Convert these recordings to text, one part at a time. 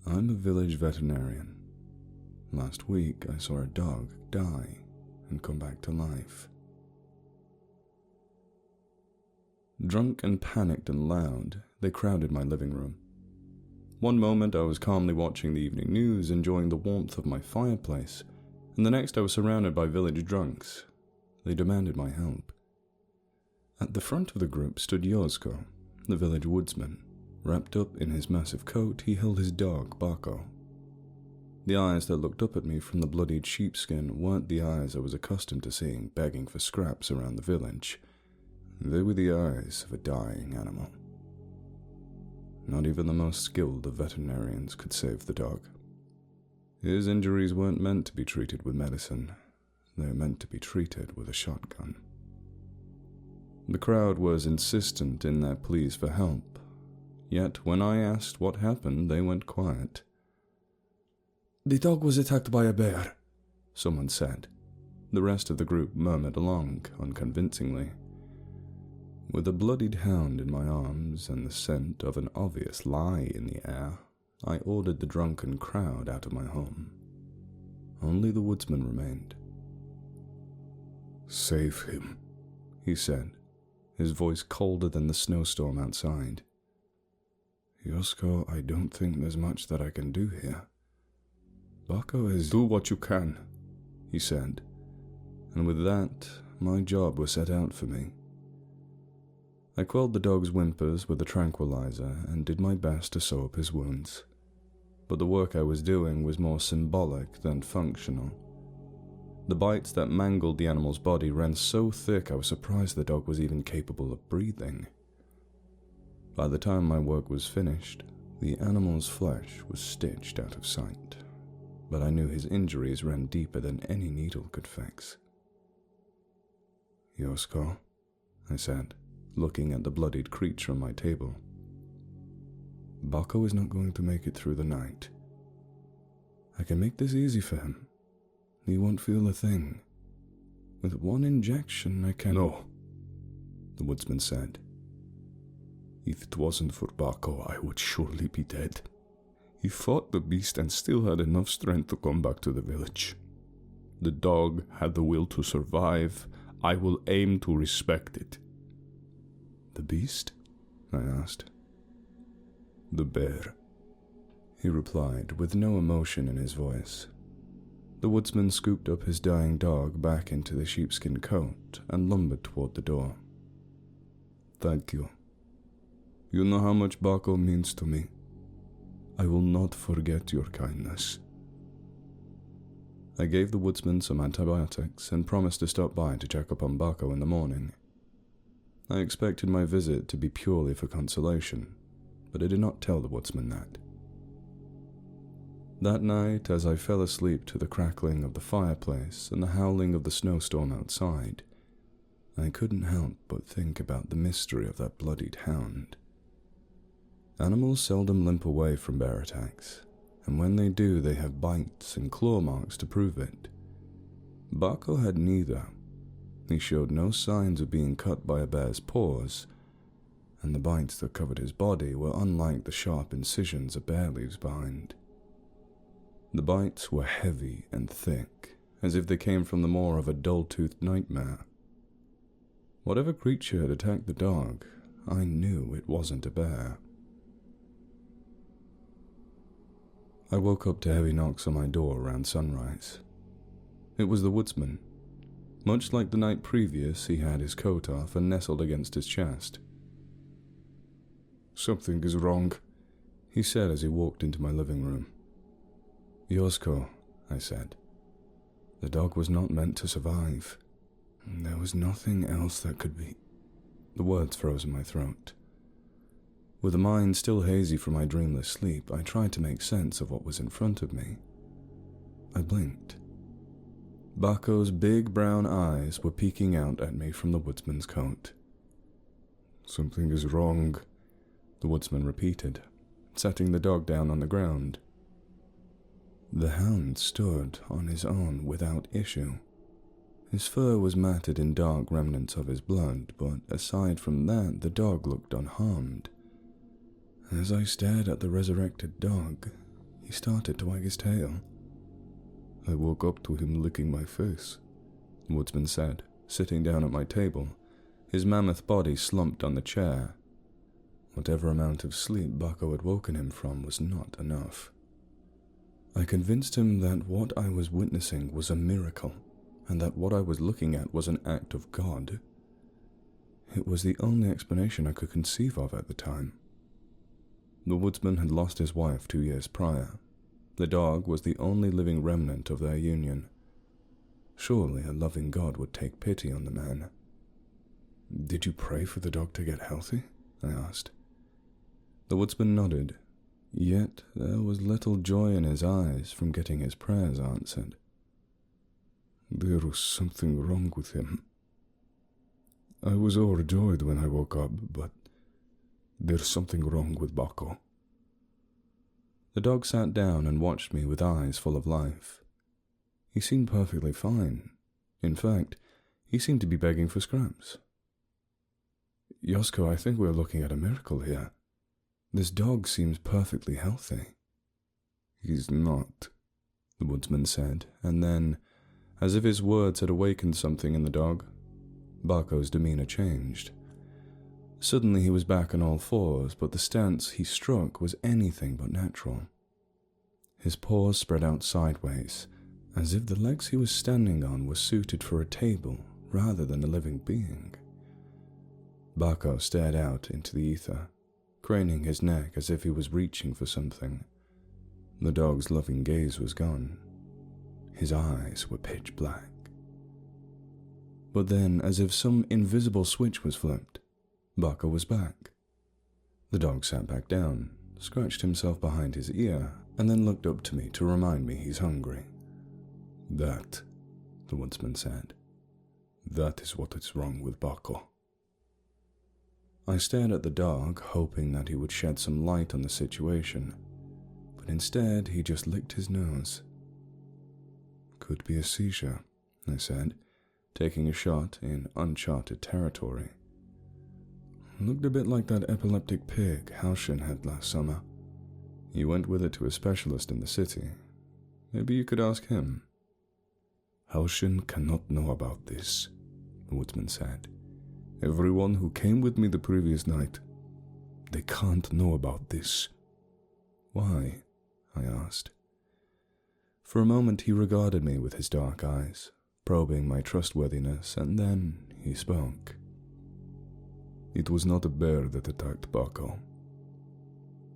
I'm a village veterinarian. Last week I saw a dog die and come back to life. Drunk and panicked and loud, they crowded my living room. One moment I was calmly watching the evening news, enjoying the warmth of my fireplace, and the next I was surrounded by village drunks. They demanded my help. At the front of the group stood Josko, the village woodsman. Wrapped up in his massive coat, he held his dog, Bako. The eyes that looked up at me from the bloodied sheepskin weren't the eyes I was accustomed to seeing begging for scraps around the village. They were the eyes of a dying animal. Not even the most skilled of veterinarians could save the dog. His injuries weren't meant to be treated with medicine. They were meant to be treated with a shotgun. The crowd was insistent in their pleas for help, yet when I asked what happened, they went quiet. "The dog was attacked by a bear," someone said. The rest of the group murmured along, unconvincingly. With a bloodied hound in my arms and the scent of an obvious lie in the air, I ordered the drunken crowd out of my home. Only the woodsman remained. "Save him," he said, his voice colder than the snowstorm outside. "Josko, I don't think there's much that I can do here. Bako is—" "Do what you can," he said, and with that, my job was set out for me. I quelled the dog's whimpers with a tranquilizer and did my best to sew up his wounds. But the work I was doing was more symbolic than functional. The bites that mangled the animal's body ran so thick I was surprised the dog was even capable of breathing. By the time my work was finished, the animal's flesh was stitched out of sight, but I knew his injuries ran deeper than any needle could fix. "Josko," I said, looking at the bloodied creature on my table. "Bako is not going to make it through the night. I can make this easy for him. He won't feel a thing. With one injection I can—" "No," the woodsman said. "If it wasn't for Bako, I would surely be dead. He fought the beast and still had enough strength to come back to the village. The dog had the will to survive. I will aim to respect it." "The beast?" I asked. "The bear," he replied, with no emotion in his voice. The woodsman scooped up his dying dog back into the sheepskin coat and lumbered toward the door. "Thank you. You know how much Bako means to me. I will not forget your kindness." I gave the woodsman some antibiotics and promised to stop by to check up on Bako in the morning. I expected my visit to be purely for consolation, but I did not tell the woodsman that. That night, as I fell asleep to the crackling of the fireplace and the howling of the snowstorm outside, I couldn't help but think about the mystery of that bloodied hound. Animals seldom limp away from bear attacks, and when they do, they have bites and claw marks to prove it. Bako had neither. He showed no signs of being cut by a bear's paws, and the bites that covered his body were unlike the sharp incisions a bear leaves behind. The bites were heavy and thick, as if they came from the maw of a dull-toothed nightmare. Whatever creature had attacked the dog, I knew it wasn't a bear. I woke up to heavy knocks on my door around sunrise. It was the woodsman. Much like the night previous, he had his coat off and nestled against his chest. "Something is wrong," he said as he walked into my living room. "Josko," I said. "The dog was not meant to survive. There was nothing else that could be—" The words froze in my throat. With a mind still hazy from my dreamless sleep, I tried to make sense of what was in front of me. I blinked. Bako's big brown eyes were peeking out at me from the woodsman's coat. "Something is wrong," the woodsman repeated, setting the dog down on the ground. The hound stood on his own without issue. His fur was matted in dark remnants of his blood, but aside from that, the dog looked unharmed. As I stared at the resurrected dog, He started to wag his tail. I woke up to him licking my face, the woodsman said, sitting down at my table, his mammoth body slumped on the chair. Whatever amount of sleep Bucko had woken him from was not enough. I convinced him that what I was witnessing was a miracle, and that what I was looking at was an act of God. It was the only explanation I could conceive of at the time. The woodsman had lost his wife 2 years prior. The dog was the only living remnant of their union. Surely a loving God would take pity on the man. Did you pray for the dog to get healthy? I asked. The woodsman nodded, yet there was little joy in his eyes from getting his prayers answered. There was something wrong with him. I was overjoyed when I woke up, but there's something wrong with Bucko. The dog sat down and watched me with eyes full of life. He seemed perfectly fine. In fact, he seemed to be begging for scraps. Yosko, I think we're looking at a miracle here. This dog seems perfectly healthy. He's not, the woodsman said, and then, as if his words had awakened something in the dog, Bucko's demeanor changed. Suddenly he was back on all fours, but the stance he struck was anything but natural. His paws spread out sideways, as if the legs he was standing on were suited for a table rather than a living being. Bucko stared out into the ether, craning his neck as if he was reaching for something. The dog's loving gaze was gone. His eyes were pitch black. But then, as if some invisible switch was flipped, Bucko was back. The dog sat back down, scratched himself behind his ear, and then looked up to me to remind me he's hungry. That, the woodsman said, that is what is wrong with Bucko. I stared at the dog, hoping that he would shed some light on the situation, but instead he just licked his nose. Could be a seizure, I said, taking a shot in uncharted territory. Looked a bit like that epileptic pig Halshin had last summer. He went with it to a specialist in the city. Maybe you could ask him. Halshin cannot know about this, the woodsman said. Everyone who came with me the previous night, they can't know about this. Why? I asked. For a moment he regarded me with his dark eyes, probing my trustworthiness, and then he spoke. It was not a bear that attacked Bucko.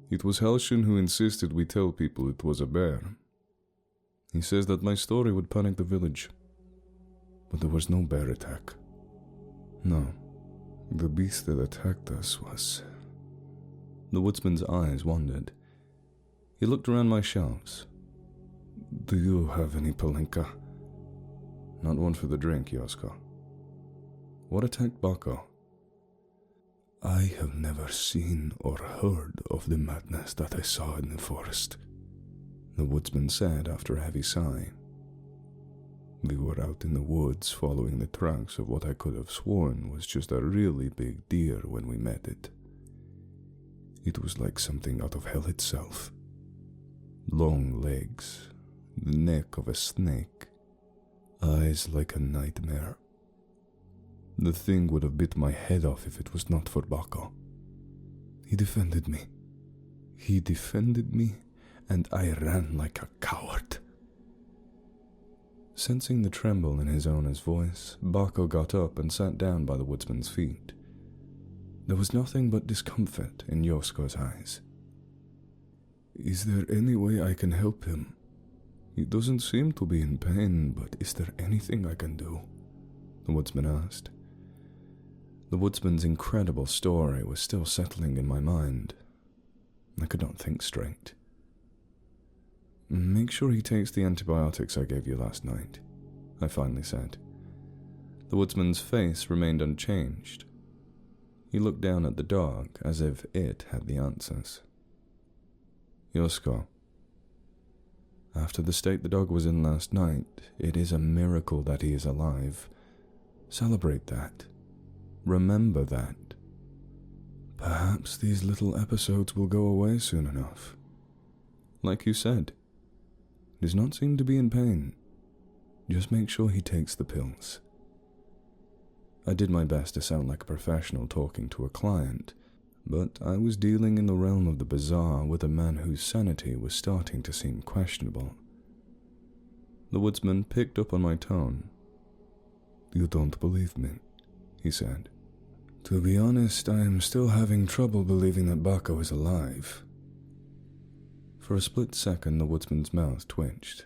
It was Halshin who insisted we tell people it was a bear. He says that my story would panic the village. But there was no bear attack. No, the beast that attacked us was... The woodsman's eyes wandered. He looked around my shelves. Do you have any palinka? Not one for the drink, Yosko. What attacked Bucko? I have never seen or heard of the madness that I saw in the forest, the woodsman said after a heavy sigh. We were out in the woods following the tracks of what I could have sworn was just a really big deer when we met it. It was like something out of hell itself. Long legs, the neck of a snake, eyes like a nightmare. The thing would have bit my head off if it was not for Bucko. He defended me. He defended me, and I ran like a coward. Sensing the tremble in his owner's voice, Bucko got up and sat down by the woodsman's feet. There was nothing but discomfort in Yosko's eyes. Is there any way I can help him? He doesn't seem to be in pain, but is there anything I can do? The woodsman asked. The woodsman's incredible story was still settling in my mind. I could not think straight. Make sure he takes the antibiotics I gave you last night, I finally said. The woodsman's face remained unchanged. He looked down at the dog as if it had the answers. Yosko, after the state the dog was in last night, it is a miracle that he is alive. Celebrate that. Remember that. Perhaps these little episodes will go away soon enough. Like you said, he does not seem to be in pain. Just make sure he takes the pills." I did my best to sound like a professional talking to a client, but I was dealing in the realm of the bizarre with a man whose sanity was starting to seem questionable. The woodsman picked up on my tone. "You don't believe me," he said. "To be honest, I am still having trouble believing that Baco is alive." For a split second, the woodsman's mouth twitched.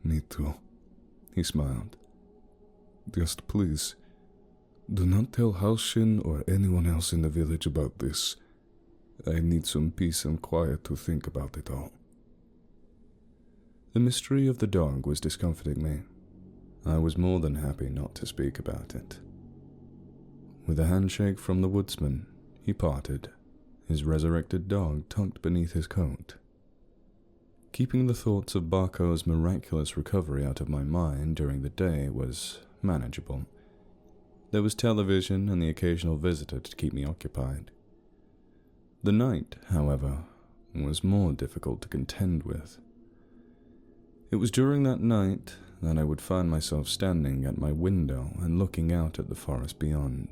"Me too," he smiled. "Just please, do not tell Halshin or anyone else in the village about this. I need some peace and quiet to think about it all." The mystery of the dog was discomforting me. I was more than happy not to speak about it. With a handshake from the woodsman, he parted, his resurrected dog tucked beneath his coat. Keeping the thoughts of Baco's miraculous recovery out of my mind during the day was manageable. There was television and the occasional visitor to keep me occupied. The night, however, was more difficult to contend with. It was during that night that I would find myself standing at my window and looking out at the forest beyond.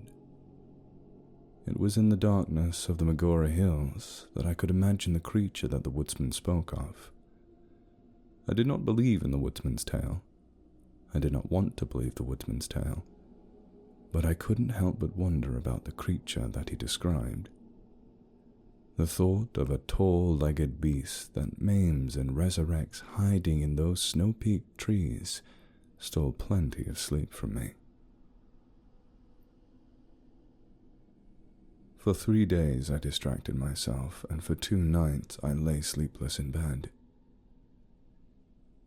It was in the darkness of the Magora Hills that I could imagine the creature that the woodsman spoke of. I did not believe in the woodsman's tale. I did not want to believe the woodsman's tale. But I couldn't help but wonder about the creature that he described. The thought of a tall-legged beast that maims and resurrects hiding in those snow-peaked trees stole plenty of sleep from me. For 3 days I distracted myself, and for 2 nights I lay sleepless in bed.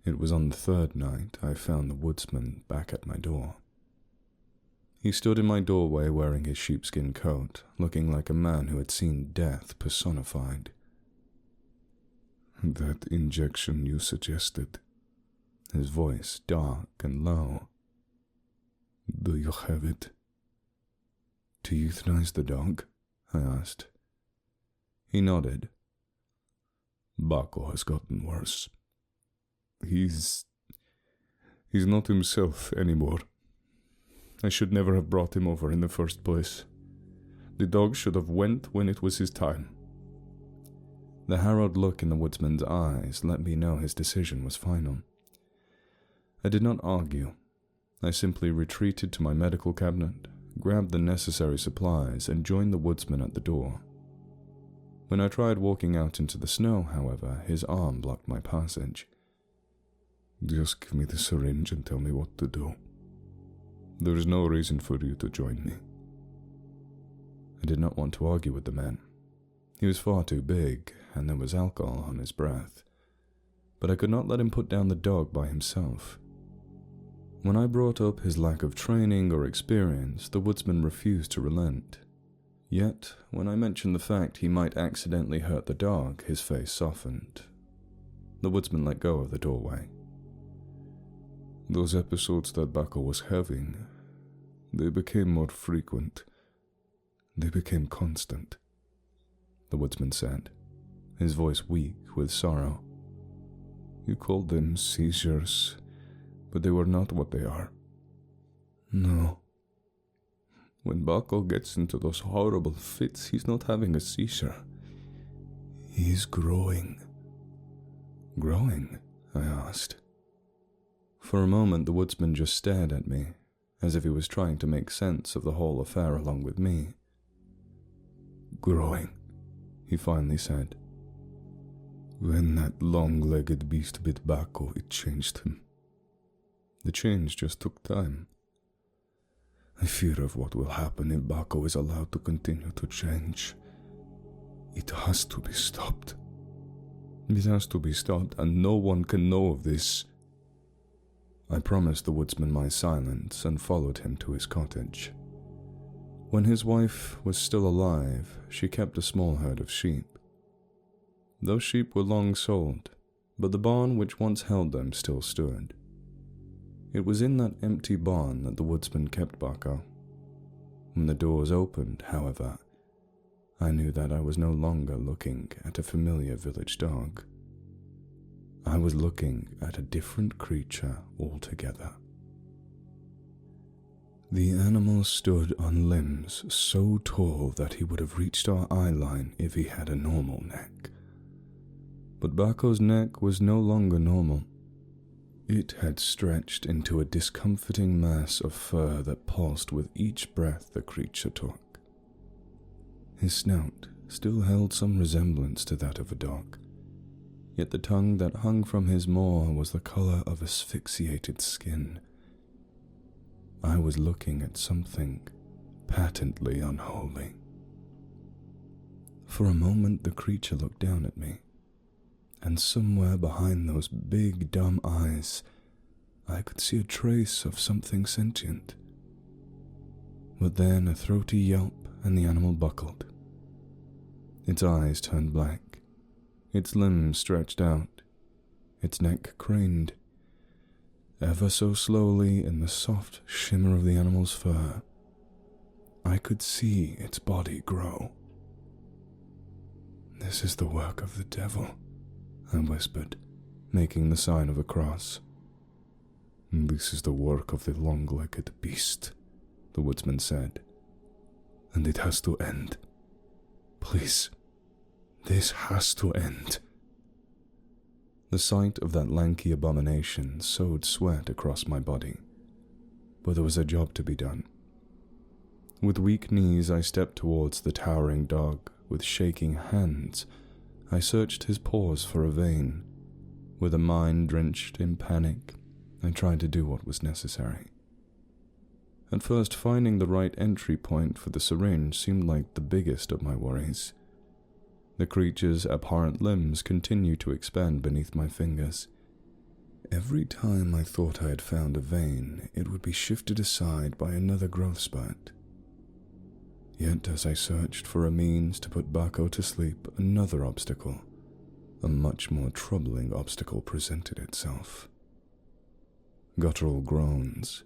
It was on the 3rd night I found the woodsman back at my door. He stood in my doorway wearing his sheepskin coat, looking like a man who had seen death personified. "That injection you suggested," his voice dark and low. "Do you have it?" "To euthanize the dog?" I asked. He nodded. "Baco has gotten worse. He's not himself anymore. I should never have brought him over in the first place. The dog should have went when it was his time." The harrowed look in the woodsman's eyes let me know his decision was final. I did not argue. I simply retreated to my medical cabinet, grabbed the necessary supplies, and joined the woodsman at the door. When I tried walking out into the snow, however, his arm blocked my passage. "Just give me the syringe and tell me what to do. There is no reason for you to join me." I did not want to argue with the man. He was far too big, and there was alcohol on his breath. But I could not let him put down the dog by himself. When I brought up his lack of training or experience, the woodsman refused to relent. Yet, when I mentioned the fact he might accidentally hurt the dog, his face softened. The woodsman let go of the doorway. "Those episodes that Baco was having, they became more frequent. They became constant," the woodsman said, his voice weak with sorrow. "You called them seizures, but they were not what they are. No. When Baco gets into those horrible fits, he's not having a seizure. He's growing." "Growing?" I asked. For a moment, the woodsman just stared at me, as if he was trying to make sense of the whole affair along with me. "Growing," he finally said. "When that long-legged beast bit Baco, it changed him. The change just took time. I fear of what will happen if Baco is allowed to continue to change. It has to be stopped. It has to be stopped, and no one can know of this." I promised the woodsman my silence and followed him to his cottage. When his wife was still alive, she kept a small herd of sheep. Those sheep were long sold, but the barn which once held them still stood. It was in that empty barn that the woodsman kept Baco. When the doors opened, however, I knew that I was no longer looking at a familiar village dog. I was looking at a different creature altogether. The animal stood on limbs so tall that he would have reached our eye line if he had a normal neck. But Bako's neck was no longer normal. It had stretched into a discomforting mass of fur that pulsed with each breath the creature took. His snout still held some resemblance to that of a dog, yet the tongue that hung from his maw was the color of asphyxiated skin. I was looking at something patently unholy. For a moment the creature looked down at me, and somewhere behind those big dumb eyes I could see a trace of something sentient. But then a throaty yelp and the animal buckled. Its eyes turned black, its limbs stretched out, its neck craned. Ever so slowly, in the soft shimmer of the animal's fur, I could see its body grow. "This is the work of the devil," I whispered, making the sign of a cross. "This is the work of the long-legged beast," the woodsman said, "and it has to end. Please, this has to end." The sight of that lanky abomination sowed sweat across my body, but there was a job to be done. With weak knees I stepped towards the towering dog. With shaking hands, I searched his paws for a vein. With a mind drenched in panic, I tried to do what was necessary. At first, finding the right entry point for the syringe seemed like the biggest of my worries. The creature's abhorrent limbs continued to expand beneath my fingers. Every time I thought I had found a vein, it would be shifted aside by another growth spurt. Yet as I searched for a means to put Bako to sleep, another obstacle, a much more troubling obstacle, presented itself. Guttural groans,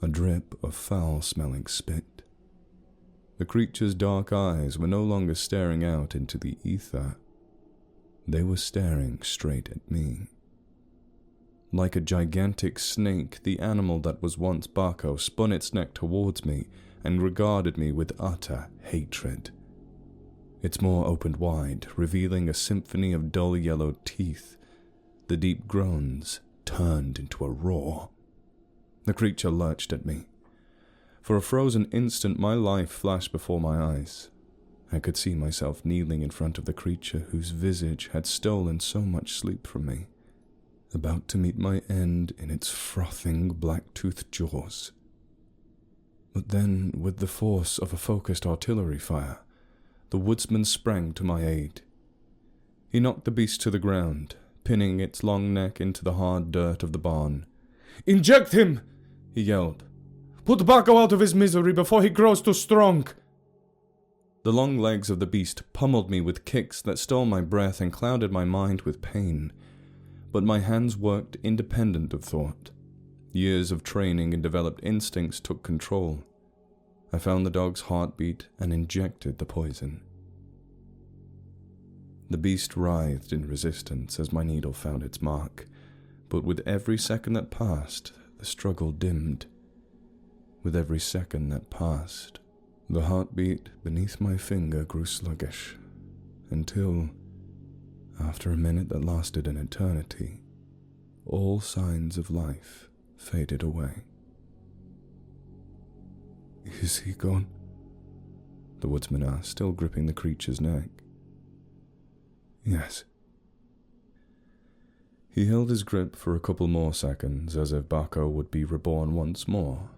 a drip of foul-smelling spit. The creature's dark eyes were no longer staring out into the ether. They were staring straight at me. Like a gigantic snake, the animal that was once Bako spun its neck towards me and regarded me with utter hatred. Its maw opened wide, revealing a symphony of dull yellow teeth. The deep groans turned into a roar. The creature lurched at me. For a frozen instant, my life flashed before my eyes. I could see myself kneeling in front of the creature whose visage had stolen so much sleep from me, about to meet my end in its frothing, black-toothed jaws. But then, with the force of a focused artillery fire, the woodsman sprang to my aid. He knocked the beast to the ground, pinning its long neck into the hard dirt of the barn. "Inject him!" he yelled. "Put Bako out of his misery before he grows too strong!" The long legs of the beast pummeled me with kicks that stole my breath and clouded my mind with pain. But my hands worked independent of thought. Years of training and developed instincts took control. I found the dog's heartbeat and injected the poison. The beast writhed in resistance as my needle found its mark, but with every second that passed, the struggle dimmed. With every second that passed, the heartbeat beneath my finger grew sluggish, until, after a minute that lasted an eternity, all signs of life faded away. "Is he gone?" the woodsman asked, still gripping the creature's neck. "Yes." He held his grip for a couple more seconds, as if Bako would be reborn once more.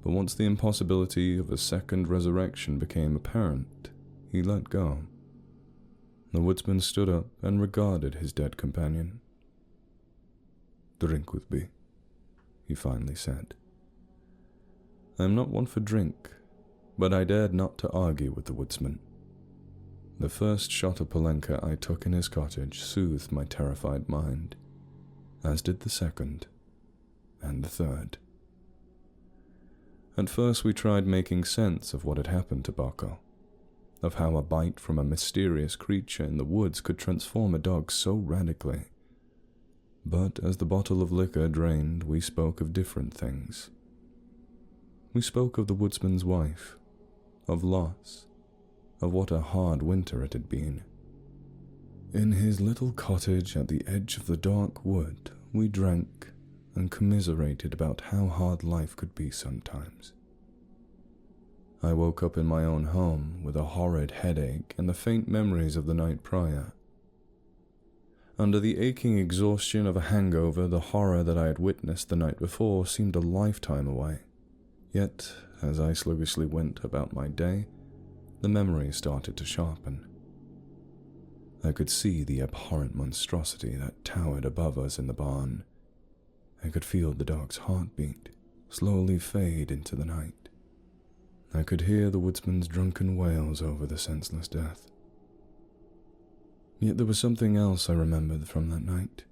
But once the impossibility of a second resurrection became apparent, he let go. The woodsman stood up and regarded his dead companion. "Drink with me," he finally said. I am not one for drink, but I dared not to argue with the woodsman. The first shot of Polenka I took in his cottage soothed my terrified mind, as did the second, and the third. At first we tried making sense of what had happened to Bako. of how a bite from a mysterious creature in the woods could transform a dog so radically. But as the bottle of liquor drained, we spoke of different things. We spoke of the woodsman's wife, of loss, of what a hard winter it had been. In his little cottage at the edge of the dark wood, we drank and commiserated about how hard life could be sometimes. I woke up in my own home with a horrid headache and the faint memories of the night prior. Under the aching exhaustion of a hangover, the horror that I had witnessed the night before seemed a lifetime away. Yet, as I sluggishly went about my day, the memories started to sharpen. I could see the abhorrent monstrosity that towered above us in the barn. I could feel the dog's heartbeat slowly fade into the night. I could hear the woodsman's drunken wails over the senseless death. Yet there was something else I remembered from that night,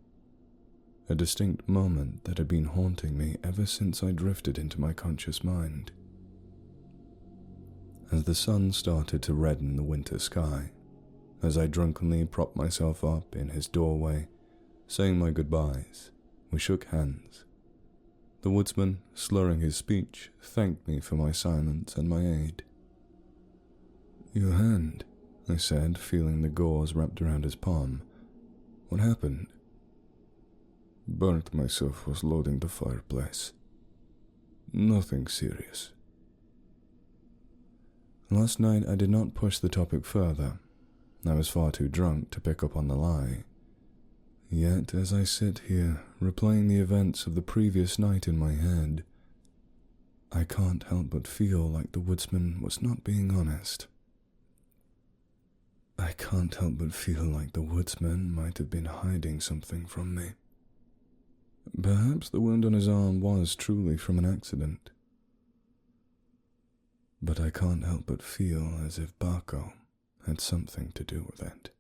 a distinct moment that had been haunting me ever since I drifted into my conscious mind. As the sun started to redden the winter sky, as I drunkenly propped myself up in his doorway, saying my goodbyes, we shook hands. The woodsman, slurring his speech, thanked me for my silence and my aid. "Your hand," I said, feeling the gauze wrapped around his palm. "What happened?" "Burnt myself whilst loading the fireplace. Nothing serious." Last night I did not push the topic further. I was far too drunk to pick up on the lie. Yet, as I sit here, replaying the events of the previous night in my head, I can't help but feel like the woodsman was not being honest. I can't help but feel like the woodsman might have been hiding something from me. Perhaps the wound on his arm was truly from an accident. But I can't help but feel as if Barco had something to do with it.